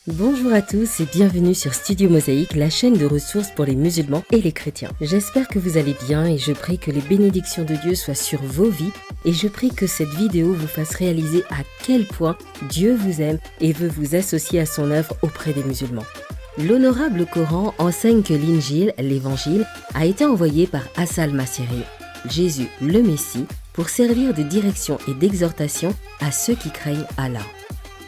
Bonjour à tous et bienvenue sur Studio Mosaïque, la chaîne de ressources pour les musulmans et les chrétiens. J'espère que vous allez bien et je prie que les bénédictions de Dieu soient sur vos vies et je prie que cette vidéo vous fasse réaliser à quel point Dieu vous aime et veut vous associer à son œuvre auprès des musulmans. L'honorable Coran enseigne que l'Injil, l'évangile, a été envoyé par Asa al-Masiri, Jésus le Messie, pour servir de direction et d'exhortation à ceux qui craignent Allah.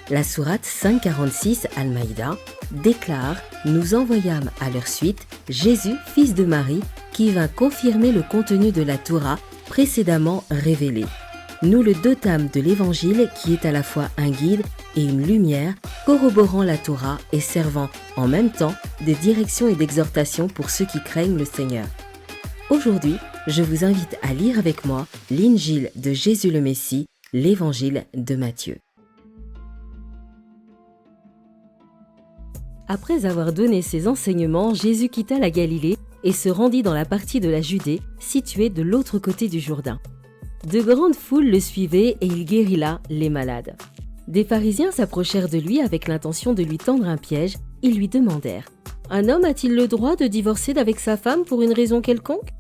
La sourate 546 Al-Maïda déclare « Nous envoyâmes à leur suite Jésus, fils de Marie, qui vint confirmer le contenu de la Torah précédemment révélée. Nous le dotâmes de l'Évangile qui est à la fois un guide et une lumière, corroborant la Torah et servant en même temps de direction et d'exhortation pour ceux qui craignent le Seigneur. » Aujourd'hui, je vous invite à lire avec moi l'Injil de Jésus le Messie, l'Évangile de Matthieu. Après avoir donné ses enseignements, Jésus quitta la Galilée et se rendit dans la partie de la Judée située de l'autre côté du Jourdain. De grandes foules le suivaient et il guérit là les malades. Des pharisiens s'approchèrent de lui avec l'intention de lui tendre un piège. Ils lui demandèrent « Un homme a-t-il le droit de divorcer d'avec sa femme pour une raison quelconque ?»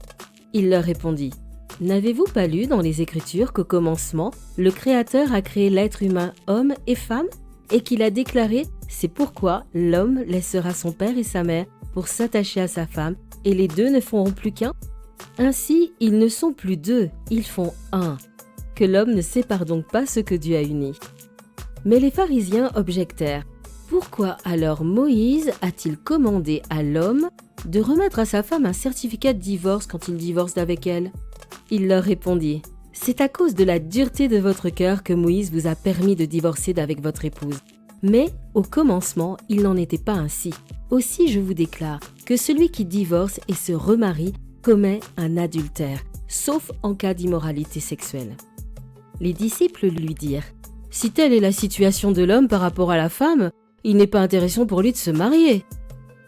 Il leur répondit « N'avez-vous pas lu dans les Écritures qu'au commencement, le Créateur a créé l'être humain homme et femme et qu'il a déclaré « C'est pourquoi l'homme laissera son père et sa mère pour s'attacher à sa femme, et les deux ne feront plus qu'un. Ainsi, ils ne sont plus deux, ils font un. Que l'homme ne sépare donc pas ce que Dieu a uni. » Mais les pharisiens objectèrent. Pourquoi alors Moïse a-t-il commandé à l'homme de remettre à sa femme un certificat de divorce quand il divorce d'avec elle? Il leur répondit. C'est à cause de la dureté de votre cœur que Moïse vous a permis de divorcer d'avec votre épouse. Mais, au commencement, il n'en était pas ainsi. Aussi je vous déclare que celui qui divorce et se remarie commet un adultère, sauf en cas d'immoralité sexuelle. Les disciples lui dirent « Si telle est la situation de l'homme par rapport à la femme, il n'est pas intéressant pour lui de se marier. »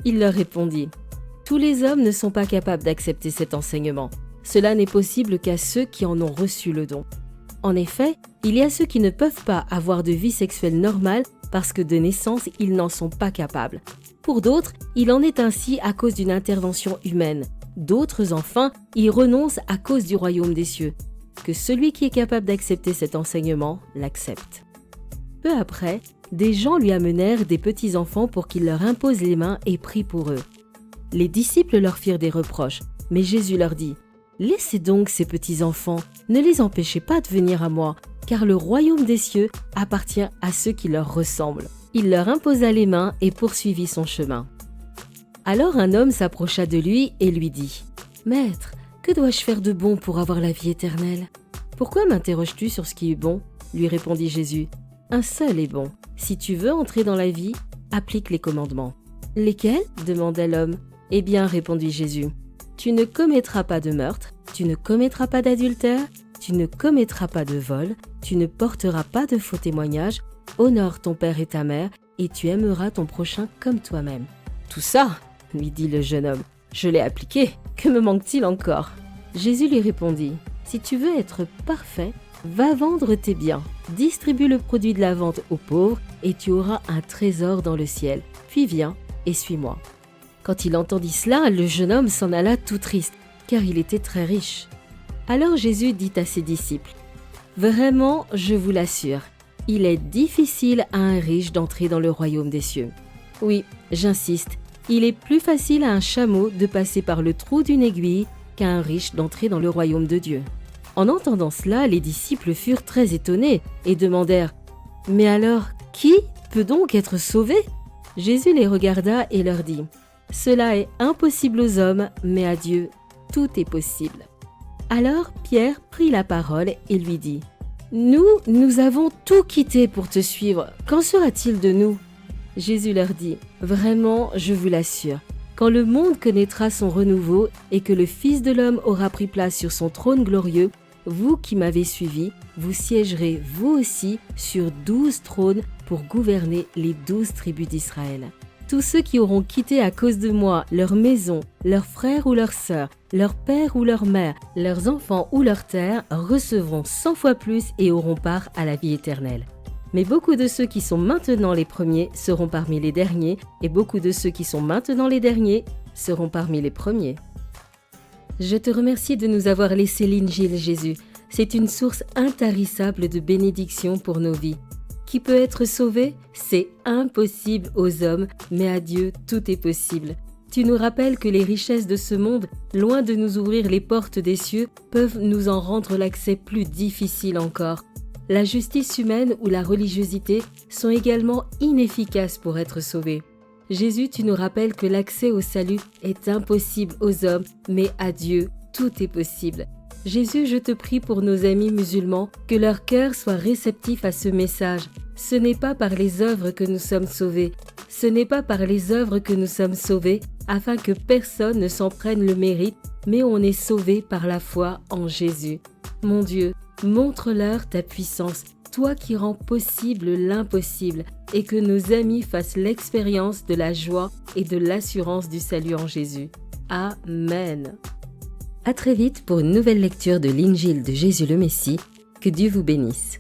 Il leur répondit « Tous les hommes ne sont pas capables d'accepter cet enseignement. Cela n'est possible qu'à ceux qui en ont reçu le don. En effet, il y a ceux qui ne peuvent pas avoir de vie sexuelle normale parce que de naissance, ils n'en sont pas capables. Pour d'autres, il en est ainsi à cause d'une intervention humaine. D'autres, enfin, y renoncent à cause du royaume des cieux. Que celui qui est capable d'accepter cet enseignement l'accepte. » Peu après, des gens lui amenèrent des petits-enfants pour qu'il leur impose les mains et prie pour eux. Les disciples leur firent des reproches, mais Jésus leur dit « Laissez donc ces petits-enfants, ne les empêchez pas de venir à moi, car le royaume des cieux appartient à ceux qui leur ressemblent. » Il leur imposa les mains et poursuivit son chemin. Alors un homme s'approcha de lui et lui dit « Maître, que dois-je faire de bon pour avoir la vie éternelle ? » « Pourquoi m'interroges-tu sur ce qui est bon ?» lui répondit Jésus. « Un seul est bon. Si tu veux entrer dans la vie, applique les commandements. »« Lesquels ?» demanda l'homme. « Eh bien, répondit Jésus, tu ne commettras pas de meurtre, tu ne commettras pas d'adultère, tu ne commettras pas de vol, tu ne porteras pas de faux témoignages, honore ton père et ta mère, et tu aimeras ton prochain comme toi-même. » « Tout ça, lui dit le jeune homme, je l'ai appliqué, que me manque-t-il encore ?» Jésus lui répondit, « Si tu veux être parfait, va vendre tes biens, distribue le produit de la vente aux pauvres, et tu auras un trésor dans le ciel. Puis viens et suis-moi. » Quand il entendit cela, le jeune homme s'en alla tout triste, car il était très riche. Alors Jésus dit à ses disciples, « Vraiment, je vous l'assure, il est difficile à un riche d'entrer dans le royaume des cieux. Oui, j'insiste, il est plus facile à un chameau de passer par le trou d'une aiguille qu'à un riche d'entrer dans le royaume de Dieu. » En entendant cela, les disciples furent très étonnés et demandèrent « Mais alors, qui peut donc être sauvé ?» Jésus les regarda et leur dit « Cela est impossible aux hommes, mais à Dieu, tout est possible. » Alors Pierre prit la parole et lui dit « Nous avons tout quitté pour te suivre. Qu'en sera-t-il de nous ?» Jésus leur dit « Vraiment, je vous l'assure, quand le monde connaîtra son renouveau et que le Fils de l'homme aura pris place sur son trône glorieux, vous qui m'avez suivi, vous siégerez vous aussi sur 12 trônes pour gouverner les 12 tribus d'Israël. Tous ceux qui auront quitté à cause de moi leur maison, leurs frères ou leurs sœurs, leur père ou leur mère, leurs enfants ou leurs terres recevront 100 fois plus et auront part à la vie éternelle. Mais beaucoup de ceux qui sont maintenant les premiers seront parmi les derniers, et beaucoup de ceux qui sont maintenant les derniers seront parmi les premiers. Je te remercie de nous avoir laissé l'Injil, Jésus. C'est une source intarissable de bénédiction pour nos vies. Qui peut être sauvé? C'est impossible aux hommes, mais à Dieu, tout est possible. Tu nous rappelles que les richesses de ce monde, loin de nous ouvrir les portes des cieux, peuvent nous en rendre l'accès plus difficile encore. La justice humaine ou la religiosité sont également inefficaces pour être sauvés. Jésus, tu nous rappelles que l'accès au salut est impossible aux hommes, mais à Dieu, tout est possible. Jésus, je te prie pour nos amis musulmans, que leur cœur soit réceptif à ce message. Ce n'est pas par les œuvres que nous sommes sauvés. Ce n'est pas par les œuvres que nous sommes sauvés, afin que personne ne s'en prenne le mérite, mais on est sauvé par la foi en Jésus. Mon Dieu, montre-leur ta puissance, toi qui rends possible l'impossible, et que nos amis fassent l'expérience de la joie et de l'assurance du salut en Jésus. Amen. À très vite pour une nouvelle lecture de l'Injil de Jésus le Messie. Que Dieu vous bénisse.